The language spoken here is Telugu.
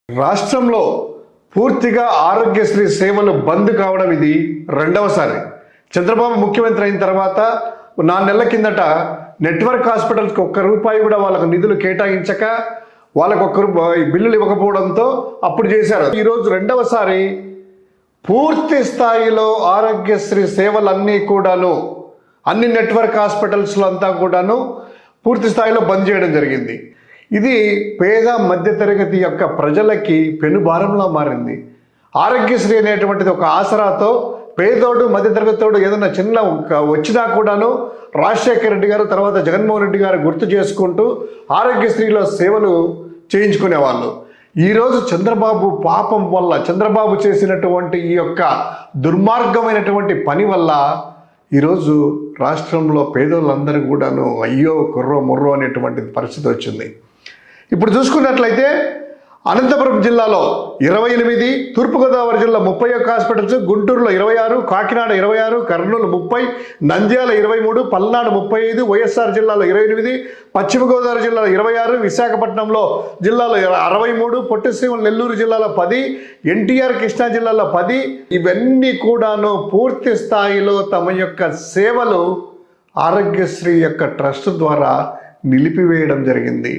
రాష్ట్రంలో పూర్తిగా ఆరోగ్యశ్రీ సేవలు బంద్ కావడం ఇది రెండవసారి. చంద్రబాబు ముఖ్యమంత్రి అయిన తర్వాత 4 నెలల కిందట నెట్వర్క్ హాస్పిటల్స్కి ₹1 కూడా వాళ్ళకు నిధులు కేటాయించక వాళ్ళకు బిల్లులు ఇవ్వకపోవడంతో అప్పుడు చేశారు. ఈరోజు రెండవసారి పూర్తి స్థాయిలో ఆరోగ్యశ్రీ సేవలన్నీ కూడాను అన్ని నెట్వర్క్ హాస్పిటల్స్లో అంతా కూడాను పూర్తి స్థాయిలో బంద్ చేయడం జరిగింది. ఇది పేద మధ్యతరగతి యొక్క ప్రజలకి పెనుభారంలా మారింది. ఆరోగ్యశ్రీ అనేటువంటిది ఒక ఆసరాతో పేదోడు మధ్యతరగతోడు ఏదైనా చిన్న వచ్చినా కూడాను రాజశేఖర రెడ్డి గారు తర్వాత జగన్మోహన్ రెడ్డి గారు గుర్తు చేసుకుంటూ ఆరోగ్యశ్రీలో సేవలు చేయించుకునేవాళ్ళు. ఈరోజు చంద్రబాబు పాపం వల్ల, చంద్రబాబు చేసినటువంటి ఈ యొక్క దుర్మార్గమైనటువంటి పని వల్ల ఈరోజు రాష్ట్రంలో పేదోళ్ళందరూ కూడాను అయ్యో కుర్రో ముర్రో అనేటువంటి పరిస్థితి వచ్చింది. ఇప్పుడు చూసుకున్నట్లయితే అనంతపురం జిల్లాలో 28, తూర్పుగోదావరి జిల్లా 31 హాస్పిటల్స్, గుంటూరులో 26, కాకినాడ 26, కర్నూలు 30, నంద్యాల 23, పల్నాడు 35, వైఎస్ఆర్ జిల్లాలో 28, పశ్చిమ గోదావరి జిల్లాలో 26, విశాఖపట్నంలో జిల్లాలో 63, పొట్టిశ్రీమల నెల్లూరు జిల్లాలో 10, ఎన్టీఆర్ కృష్ణా జిల్లాలో 10. ఇవన్నీ కూడాను పూర్తి స్థాయిలో తమ యొక్క సేవలు ఆరోగ్యశ్రీ యొక్క ట్రస్ట్ ద్వారా నిలిపివేయడం జరిగింది.